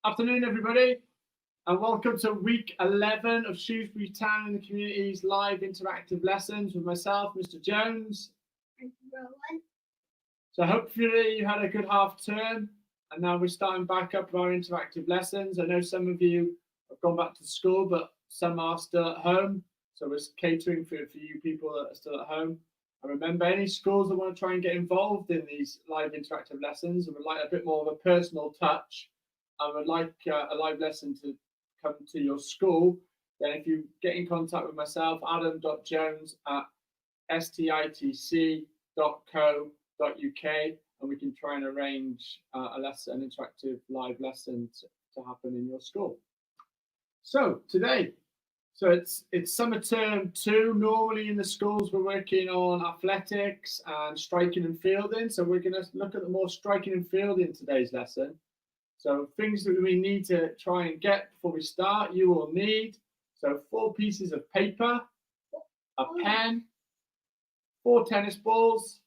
Afternoon, everybody, and welcome to week 11 of Shrewsbury Town and the Community's live interactive lessons with myself, Mr. Jones. And Rowan. So hopefully you had a good half term, and now we're starting back up with our interactive lessons. I know some of you have gone back to school, but some are still at home. So we're catering for you people that are still at home. And remember, any schools that want to try and get involved in these live interactive lessons and would like a bit more of a personal touch, I would like a live lesson to come to your school, then if you get in contact with myself, adam.jones@stitc.co.uk, and we can try and arrange an interactive live lesson to happen in your school. So today, it's summer term 2. Normally in the schools we're working on athletics and striking and fielding. So we're going to look at the more striking and fielding today's lesson. So things that we need to try and get before we start, you will need 4 pieces of paper, a pen, 4 tennis balls,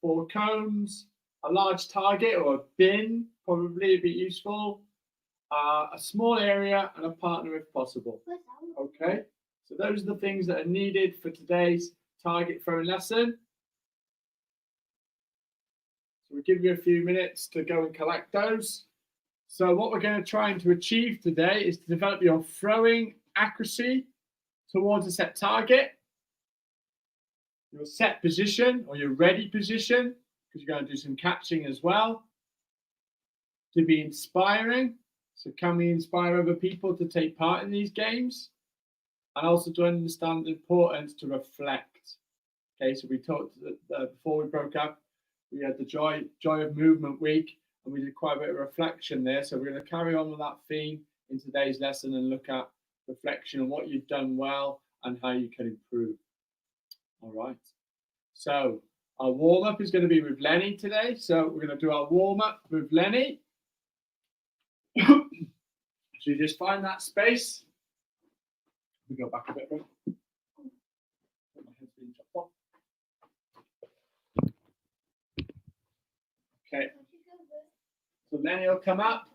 4 cones, a large target or a bin, probably a bit useful, a small area, and a partner if possible. Okay, so those are the things that are needed for today's target throwing lesson. So we'll give you a few minutes to go and collect those. So what we're going to try to achieve today is to develop your throwing accuracy towards a set target, your set position or your ready position, because you're going to do some catching as well, to be inspiring. So can we inspire other people to take part in these games? And also to understand the importance to reflect. Okay, so we talked before we broke up, we had the Joy of Movement week, and we did quite a bit of reflection there. So we're going to carry on with that theme in today's lesson and look at reflection and what you've done well and how you can improve. All right. So our warm-up is going to be with Lenny today. So we're going to do our warm-up with Lenny. So you just find that space. We go back a bit. Okay. So Lenny will come up.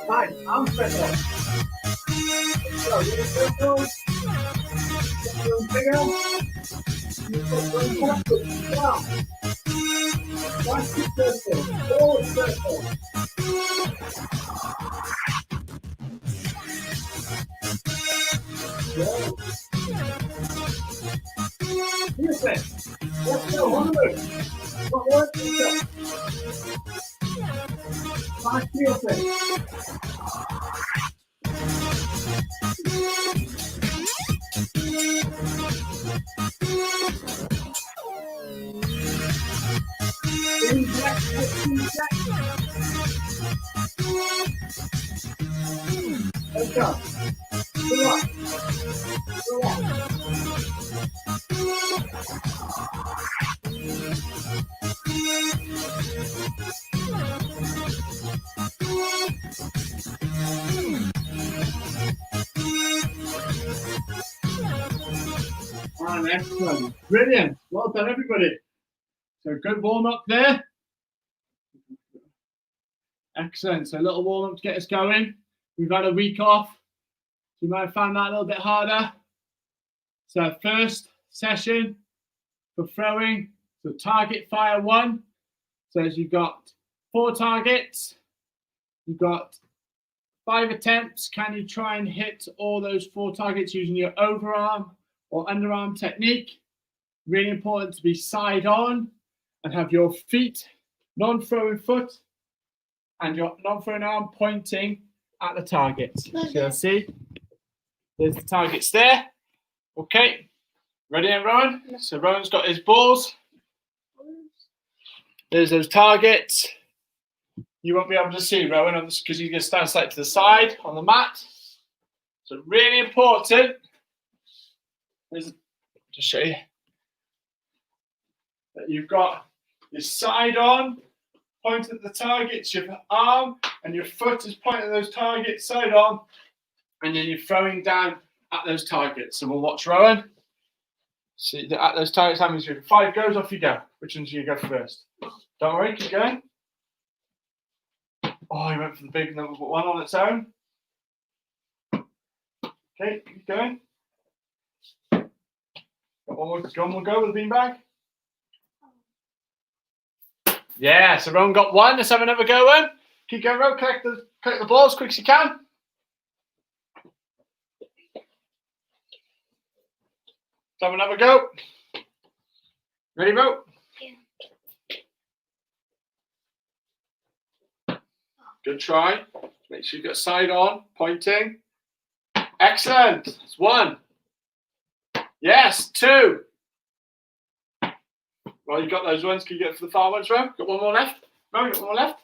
Fine, arm circle. So, you circle. Bigger. You put down. Back to circle. Forward circle. Whoa. Listen. Let's go. One more. One more. Back to yourself. Let's go. Go on. Go on. Oh, excellent. Brilliant. Well done, everybody. So good warm up there. Excellent. So a little warm up to get us going. We've had a week off. So you might have found that a little bit harder. So first session for throwing. So target fire 1. So as you've got 4 targets. You've got 5 attempts. Can you try and hit all those 4 targets using your overarm or underarm technique? Really important to be side on and have your feet, non-throwing foot, and your non-throwing arm pointing at the targets. So you'll see, there's the targets there. Okay, ready then, Rowan? So Rowan's got his balls. There's those targets. You won't be able to see Rowan because he's going to stand slightly to the side on the mat. So really important. Just show you that you've got your side on, pointing at the targets, your arm and your foot is pointing at those targets, side on, and then you're throwing down at those targets. So we'll watch Rowan. See that at those targets, how many 5 goes, off you go. Which ones do you go first? Don't worry, keep going. Oh, he went for the big number 1 on its own. Okay, keep going. Got one more go with the beanbag. Yeah, so Rowan got 1. Let's have another go, Rowan. Keep going, Rowan. Collect the ball as quick as you can. Let's have another go. Ready, Rowan? Yeah. Good try. Make sure you've got side on, pointing. Excellent. That's 1. Yes, 2. Well, you got those ones. Can you get for the far ones, Ro? Got one more left? Ro, got one more left?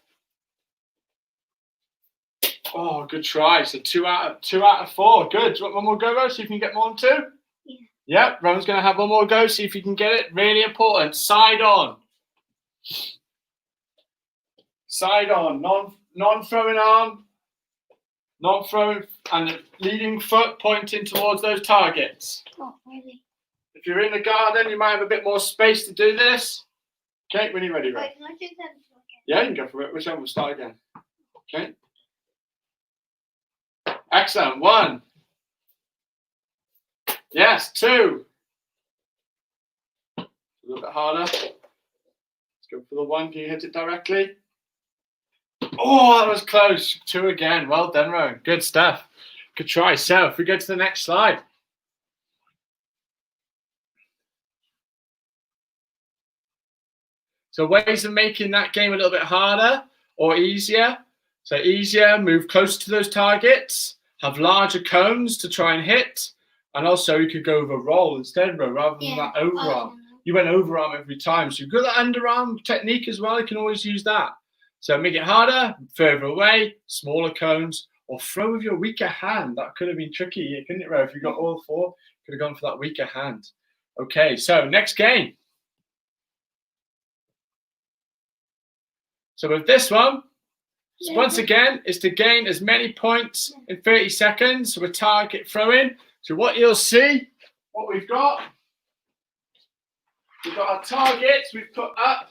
Oh, good try. So 2 out of 4. Good. Do you want one more go, Ro? See if you can get more than 2? Yeah. Yep. Rowan's going to have one more go. See if you can get it. Really important. Side on. Side on. Non-throwing arm. Non-throwing and the leading foot pointing towards those targets. Oh, really? If you're in the garden, you might have a bit more space to do this. Okay, when you're ready, Ray. Can I do that again? Yeah, you can go for it. Which one? We'll start again. Okay. Excellent. 1. Yes, 2. A little bit harder. Let's go for the 1. Can you hit it directly? Oh, that was close. 2 again. Well done, Rowan. Good stuff. Good try. So if we go to the next slide. So ways of making that game a little bit harder or easier. So easier, move closer to those targets, have larger cones to try and hit, and also you could go over roll instead, rather than that overarm. You went overarm every time. So you've got the underarm technique as well. You can always use that. So make it harder, further away, smaller cones, or throw with your weaker hand. That could have been tricky, couldn't it, Ro? If you got all 4, could have gone for that weaker hand. Okay, so next game. So with this one, once again, is to gain as many points in 30 seconds with target throwing. So what you'll see, what we've got our targets we've put up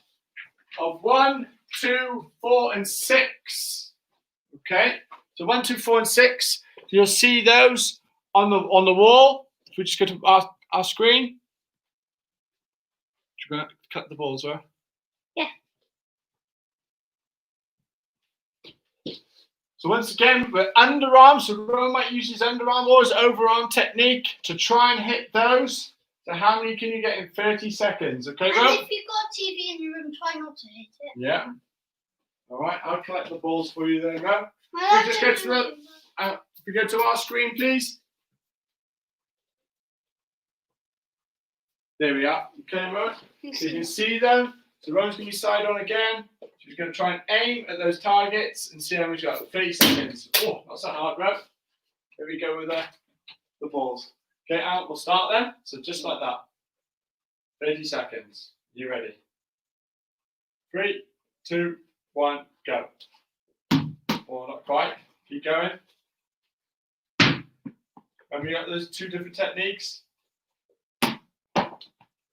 of 1, 2, 4, and 6. Okay, So 1, 2, 4, and 6. You'll see those on the wall. If we just go to our screen. We're going to cut the balls, right? Yeah. So once again, we're underarm. So Rowan might use his underarm or his overarm technique to try and hit those. So how many can you get in 30 seconds? Okay, Rowan? And if you've got a TV in your room, try not to hit it. Yeah. All right, I'll collect the balls for you then, Rowan. If If we go to our screen, please. There we are. Okay, Rowan. So you can see them. So Rowan's going to be side on again. She's going to try and aim at those targets and see how much you got. 30 seconds. Oh, that's not hard, Rowan. Here we go with the balls. Okay, out. We'll start then. So just like that. 30 seconds. You ready? 3, 2, 1, go. Oh, not quite. Keep going. Remember, you got those 2 different techniques.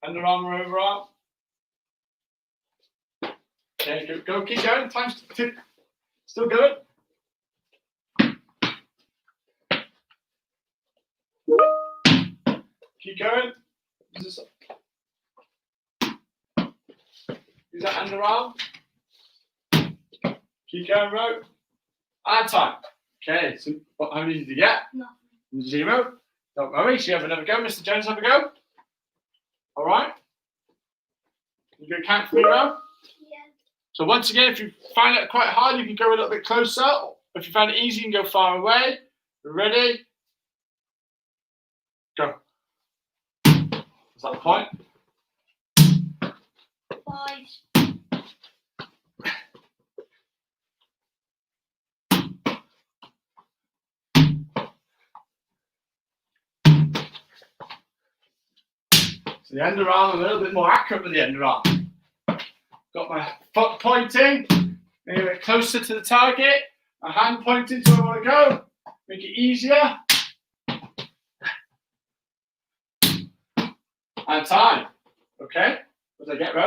Underarm or overarm. Okay, go, keep going. Time's still going. Keep going. Use that underarm. Keep going, Ro. And time. Okay, so how many did you get? Nothing. 0. Don't worry, so you have another go. Mr. Jones, have a go. All right. You go count for me, Ro? Yeah. So once again, if you find it quite hard, you can go a little bit closer. If you find it easy, you can go far away. Ready? Go. Is that the point? 5. So the underarm, a little bit more accurate with the underarm. Got my foot pointing, maybe a bit closer to the target. My hand pointing to where I want to go. Make it easier. And time. Okay? What did I get, Ro?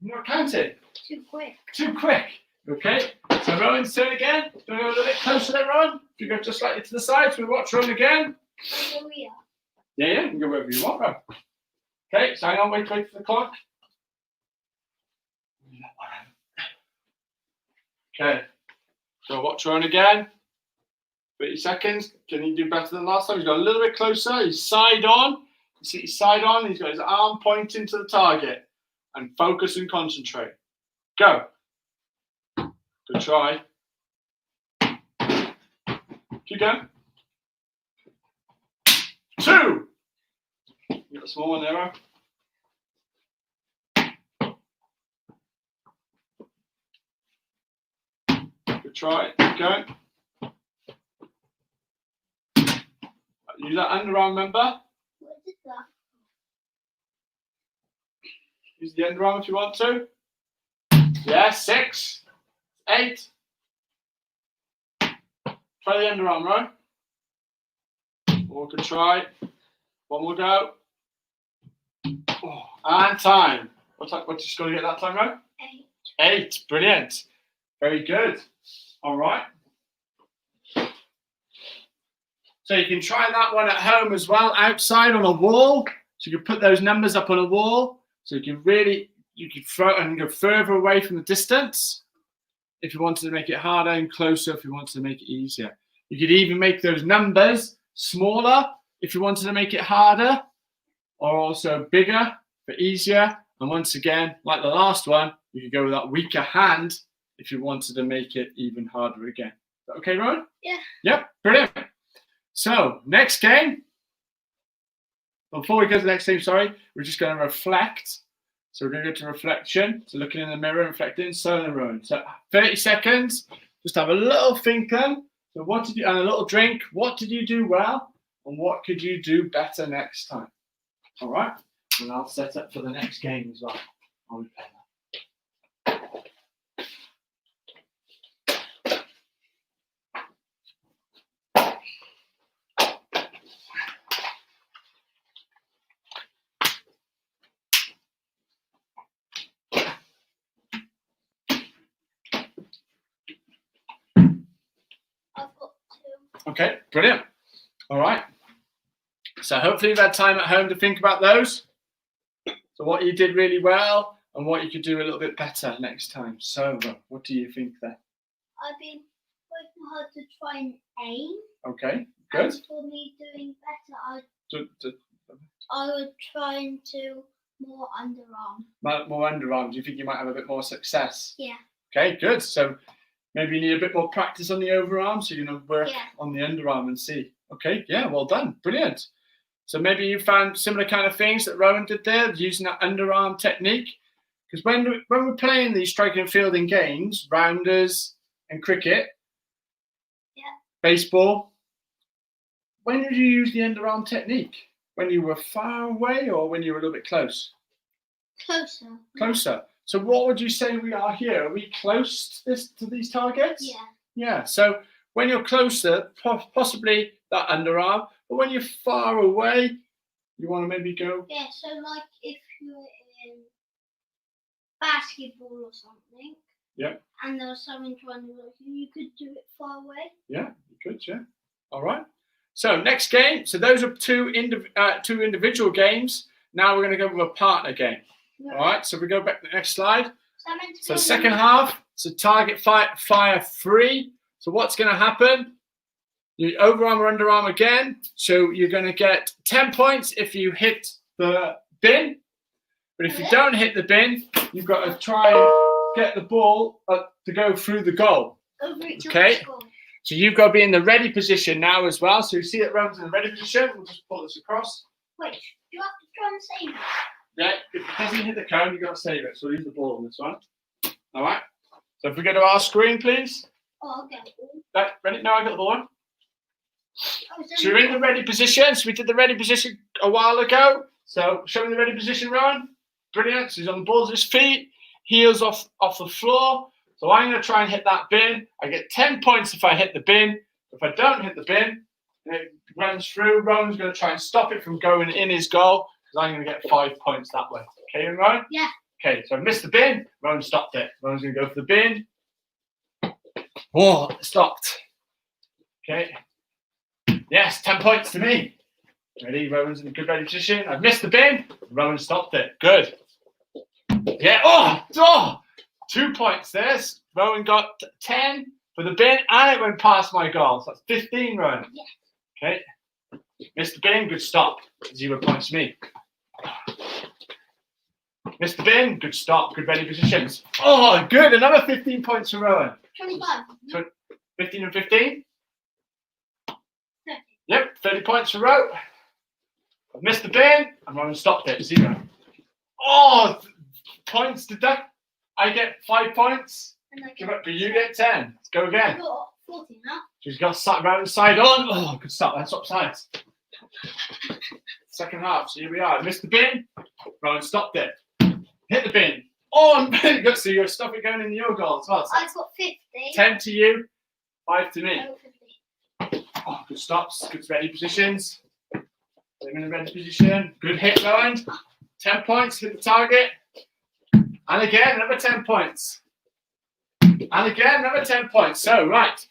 I'm not counting. Too quick. Too quick. Okay? So Rowan's turn again. Do you want to go a little bit closer there, Rowan? If you go just slightly to the side, so we watch Rowan again. Here we are. Yeah, you can go wherever you want, Rowan. Okay, so hang on, wait for the clock. Okay, so watch Rowan again. 30 seconds. Can he do better than last time? He's got a little bit closer. He's side on. You see he's side on. He's got his arm pointing to the target. And focus and concentrate. Go. Good try. Keep going. 2. You got a small one there, Rowan. Good try. Keep going. Use that underarm, remember? What is that? Use the underarm if you want to. Yeah, 6, 8. Try the underarm, right? Or good try. One more go. Oh, and time. What's you just got to get that time, right? 8. 8. Brilliant. Very good. All right. So you can try that one at home as well, outside on a wall. So you can put those numbers up on a wall. So you can throw and go further away from the distance. If you wanted to make it harder, and closer if you wanted to make it easier. You could even make those numbers smaller if you wanted to make it harder, or also bigger for easier. And once again, like the last one, you could go with that weaker hand if you wanted to make it even harder again. Is that okay, Rowan? Yeah. Yep, brilliant. So, next game. Before we go to the next game, sorry, we're just going to reflect. So we're going to go to reflection. So looking in the mirror and reflecting. So in the room. So 30 seconds. Just have a little thinking. So what did you, and a little drink. What did you do well? And what could you do better next time? All right. And I'll set up for the next game as well. I'll repair that. Okay, brilliant. All right. So hopefully you've had time at home to think about those. So what you did really well and what you could do a little bit better next time. So what do you think there? I've been working hard to try and aim. Okay, good. And for me doing better, I would try and do more underarm. More underarm. Do you think you might have a bit more success? Yeah. Okay, good. So maybe you need a bit more practice on the overarm, so you're going to work Yeah. on the underarm and see. Okay, yeah, well done. Brilliant. So maybe you found similar kind of things that Rowan did there, using that underarm technique. Because when we're playing these striking and fielding games, rounders and cricket, baseball, when did you use the underarm technique? When you were far away or when you were a little bit close? Closer. Closer. So what would you say we are here? Are we close to these targets? Yeah. Yeah. So when you're closer, possibly that underarm, but when you're far away, you want to maybe go. Yeah. So like if you're in basketball or something. Yeah. And there was someone trying to look, you could do it far away. Yeah, you could. Yeah. All right. So next game. So those are two individual games. Now we're going to go with a partner game. Yeah. All right. So we go back to the next slide. So So second half. So target fire 3. So what's going to happen? You overarm or underarm again. So you're going to get 10 points if you hit the bin. But if you don't hit the bin, you've got to try and get the ball to go through the goal. Okay. So you've got to be in the ready position now as well. So you see it runs in the ready position. We'll just pull this across. Wait, you have to try and save it. Yeah, if it doesn't hit the cone, you've got to save it. So leave the ball on this one. All right. So if we go to our screen, please. Oh, okay. Ready? No, I got the ball. So you're in the ready position. So we did the ready position a while ago. So show me the ready position, Rowan. Brilliant. So he's on the balls of his feet, heels off the floor. So I'm going to try and hit that bin. I get 10 points if I hit the bin. If I don't hit the bin, it runs through. Rowan's going to try and stop it from going in his goal because I'm going to get 5 points that way. Okay, Rowan? Yeah. Okay, so I missed the bin. Rowan stopped it. Rowan's going to go for the bin. Whoa, it stopped. Okay. Yes, 10 points to me. Ready? Rowan's in a good ready position. I've missed the bin. Rowan stopped it. Good. Yeah. Oh! 2 points there. Rowan got 10 for the bin and it went past my goal. So that's 15, Rowan. Yeah. Okay. Missed the bin. Good stop. 0 points to me. Missed the bin. Good stop. Good ready positions. Oh, good. Another 15 points for Rowan. 25. 15 and 15? 30. Yep. 30 points for Rowan. I've missed the bin. And Rowan stopped it. 0. Oh, points deduct. I get 5 points. But you get 10. Let's go I again. got 40 now. She's got sat round side on. Oh, good start. That's upsides. Second half. So here we are. I missed the bin. Rowan stopped it. Hit the bin. Oh, good. So you're stopping it going in your goal as well. So I got 50. 10 to you, 5 to me. I got 50. Oh, good stops. Good ready positions. I'm in the ready position. Good hit, Rowan. 10 points. Hit the target. And again, another 10 points. And again, another 10 points. So, right.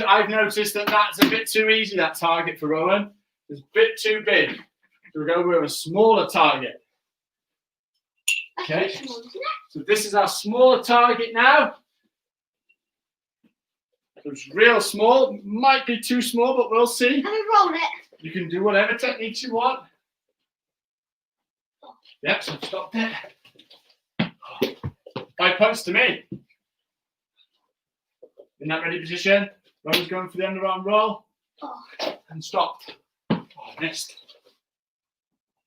I've noticed that that's a bit too easy, that target for Rowan. It's a bit too big. So we're going with a smaller target. Okay. So this is our smaller target now. So it's real small. Might be too small, but we'll see. Can we roll it? You can do whatever techniques you want. Yep, so I've stopped it. 5 points to me. In that ready position, Rowan's going for the underarm roll. Oh. And stopped. Oh, missed.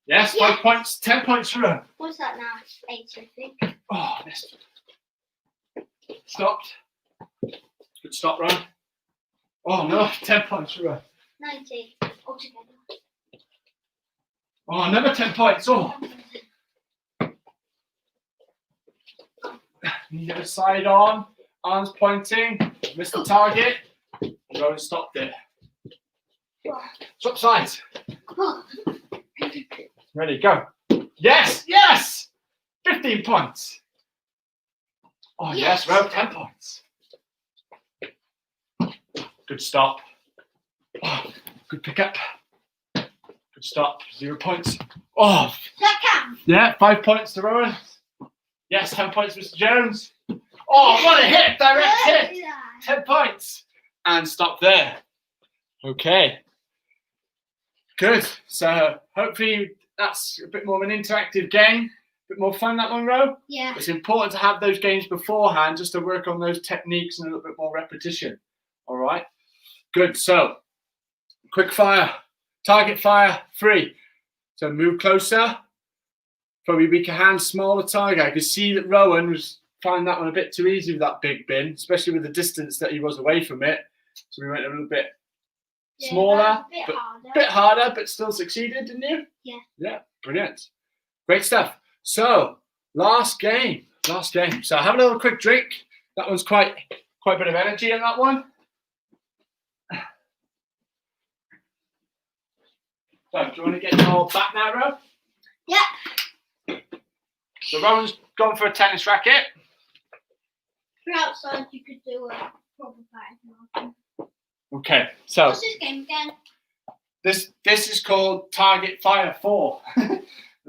Yes, 5 points, 10 points for her. What's that now? 8, I think. Oh, missed. Stopped. Good stop, Rowan. Oh no, 10 points for her. 90 altogether. Oh, another 10 points. Oh. You get a side on, arms pointing, missed the target, and Rowan stopped it. Swap sides. Ready, go. Yes, yes! 15 points. Oh, yes, Rowan, 10 points. Good stop. Good pick up. Good stop. 0 points. Oh, Second. yeah, 5 points to Rowan. Yes, 10 points, Mr. Jones. Oh, what a hit! Direct hit. 10 points. And stop there. Okay. Good. So hopefully that's a bit more of an interactive game. A bit more fun, that one, Ro. Yeah. It's important to have those games beforehand just to work on those techniques and a little bit more repetition. All right. Good. So quick fire. Target fire 3. So move closer. Probably weaker hand, smaller target. I could see that Rowan was finding that one a bit too easy with that big bin, especially with the distance that he was away from it. So we went a little bit smaller, bit harder, but still succeeded, didn't you? Yeah. Yeah, brilliant. Great stuff. So, last game. So have a little quick drink. That one's quite a bit of energy in that one. So, do you want to get your back now, Ro? Yeah. So Rowan's gone for a tennis racket. For outside, you could do a proper batting. Okay, so What's this game again? this is called Target Fire 4.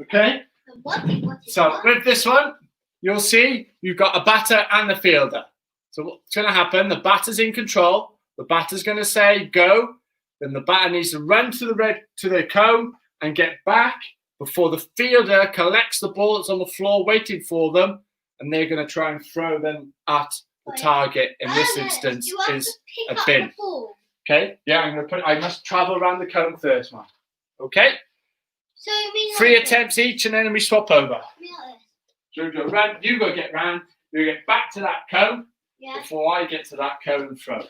Okay? What? So with this one, you'll see you've got a batter and the fielder. So what's going to happen? The batter's in control. The batter's going to say go. Then the batter needs to run to the cone and get back before the fielder collects the ball that's on the floor waiting for them, and they're going to try and throw them at the target. In this instance, is a bin. Okay? Yeah, I'm going to I must travel around the cone first, man. Okay? So you mean 3 like attempts each, and then we swap over. this? So you go round, you go get round, you get back to that cone Yeah. before I get to that cone and throw.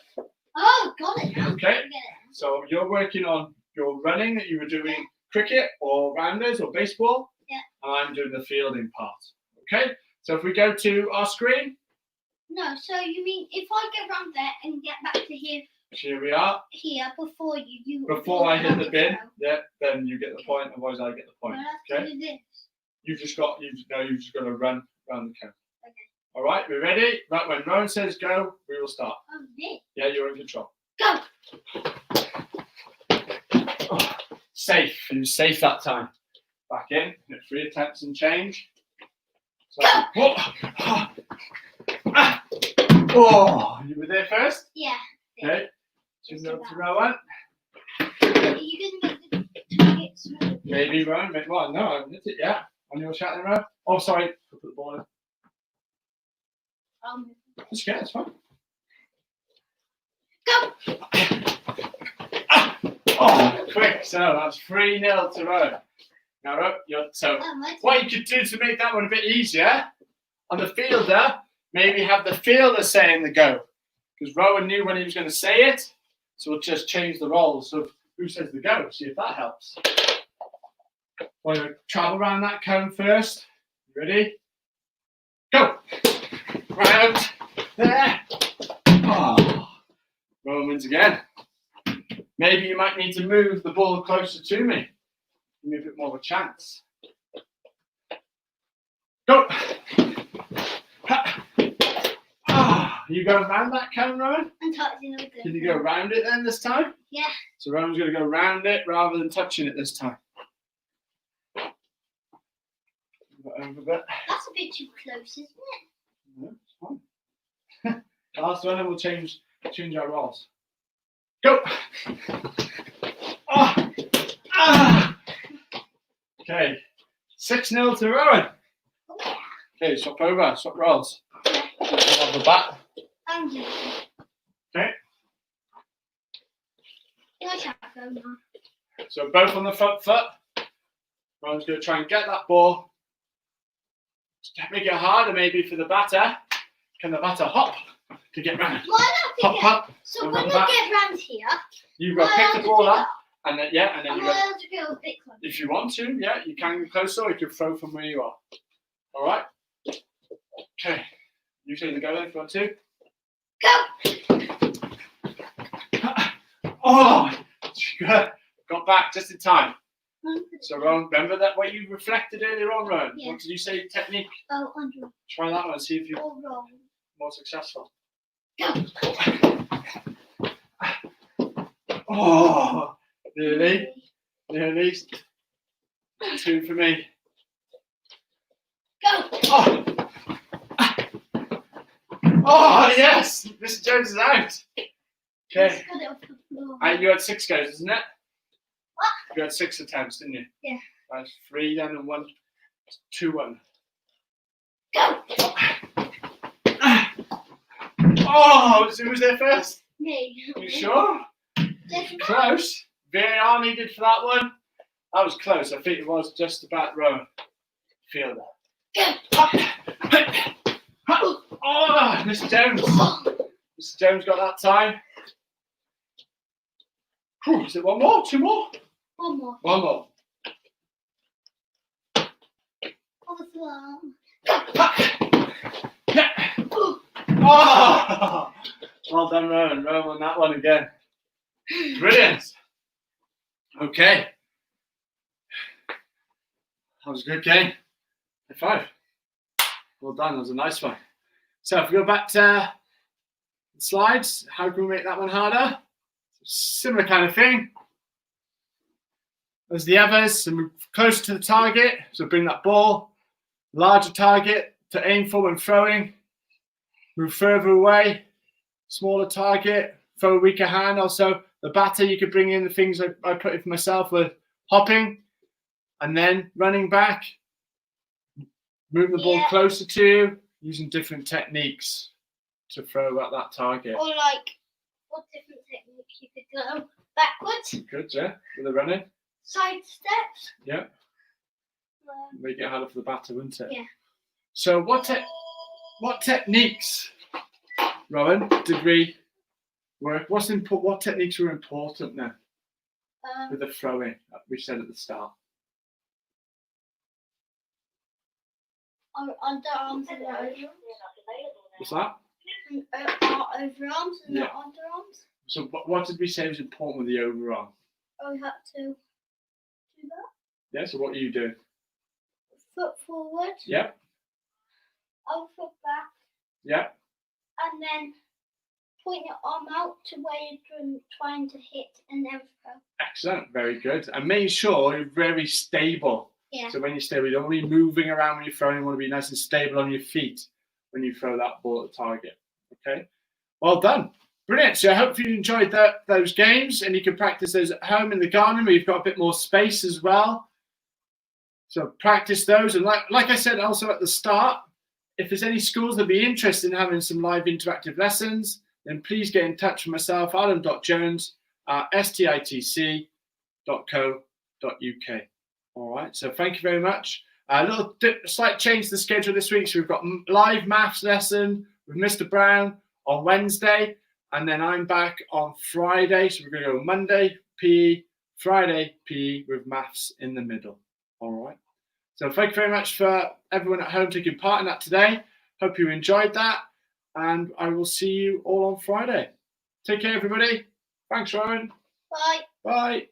Oh, got it now. Okay. I get it. So you're working on your running that you were doing cricket or rounders or baseball. Yeah. And I'm doing the fielding part. Okay. So if we go to our screen, No, so you mean if I get round there and get back to here here we are. before you Before I hit the bin, throw. yeah, then you get the point. Otherwise, I get the point. I'll have Okay. to do this. You've just got to run around the cone. Okay. All right. We ready? Right. When Rowan says go, we will start. Oh, this. Yeah, you're in control. Go. Oh, safe. He was safe that time. Back in. 3 attempts and change. So, whoa. Ah. Oh, you were there first? Yeah. Okay. Just up to Rowan. You can make the target smaller. Maybe Rowan. Well, no, I haven't hit it yet. On your shot then, Rowan. Oh, sorry. Put the ball in. Just get it, it's fine. Go. Ah. Oh, quick. So that's 3-0 to Rowan. Now, Rowan, so what you could do to make that one a bit easier, on the fielder, maybe have the fielder saying the go. Because Rowan knew when he was going to say it, so we'll just change the roles. So who says the go? See if that helps. Want to travel around that cone first? Ready? Go! Round. There. Oh. Rowan wins again. Maybe you might need to move the ball closer to me. Give me a bit more of a chance. Go! You go around that cone, Rowan? Can you go around it then this time? Yeah. So Rowan's going to go round it rather than touching it this time. Over a bit. That's a bit too close, isn't it? No, it's fine. Last one and we'll change our roles. Go! Okay. 6-0 to Rowan. Okay, swap over, swap roles. Have the bat. And you. Okay. I can't go now. So both on the front foot. Rowan's going to try and get that ball. Make it harder maybe for the batter. Can the batter hop to get round? Why not Hop. So when we get round here, You've got to pick the ball up. And then, and then I'm you got, allowed to go a bit closer. if you want to, you can go closer or you can throw from where you are. All right? Okay. You say the go then if you want to. Go! Oh! Got back just in time. So, Ron, remember that what you reflected earlier on, Ron? Yeah. What did you say? Technique? Oh, under. Try that one, see if you're All wrong. more successful. Go! Oh! Nearly. 2 for me. Go. Oh yes, Mr. Jones is out. Okay. Just got it off the floor. You had 6 goes, isn't it? What? You had 6 attempts, didn't you? Yeah. That's 3 then and 1, 2, 1. Go. Oh, who was there first? Me. You sure? Just Close. VAR needed for that one. That was close. I think it was just about Rowan. Feel that. Go. Oh, Mr. Jones. Mr. Jones got that time. Whew, is it 1 more? 2 more? 1 more. 1 more. On the floor. Oh, well done, Rowan. Rowan won that one again. Brilliant. Okay. That was a good game. High 5. Well done. That was a nice one. So if we go back to the slides, how can we make that one harder? Similar kind of thing as the others. So move closer to the target. So bring that ball, larger target to aim for when throwing. Move further away, smaller target, throw a weaker hand. Also, the batter, you could bring in the things I put in for myself with hopping and then running back. Move the ball closer to you, using different techniques to throw at that target. Or like, what different techniques you could go? Backwards. Good, yeah, with the running. Side steps. Yeah. Make it harder for the batter, wouldn't it? Yeah. So what techniques, Rowan, did we work? What techniques were important then with the throwing that we said at the start? Underarms and overarms. What's that? Overarms and Yeah. underarms. So what did we say was important with the overarm? Oh, we had to do that. Yeah, so what are you doing? Foot forward. Yep, Other foot back. yep. And then point your arm out to where you're trying to hit and then throw. Excellent, very good. And make sure you're very stable. Yeah. So when you stable, you don't want to be moving around when you're throwing. You want to be nice and stable on your feet when you throw that ball at the target. Okay, well done. Brilliant. So I hope you enjoyed those games, and you can practice those at home in the garden where you've got a bit more space as well. So practice those. And like I said also at the start, if there's any schools that be interested in having some live interactive lessons, then please get in touch with myself, adam.jones@stitc.co.uk. All right, so thank you very much. A slight change to the schedule this week. So we've got live maths lesson with Mr. Brown on Wednesday, and then I'm back on Friday. So we're going to go Monday, PE, Friday, PE with maths in the middle. All right. So thank you very much for everyone at home taking part in that today. Hope you enjoyed that, and I will see you all on Friday. Take care, everybody. Thanks, Rowan. Bye. Bye.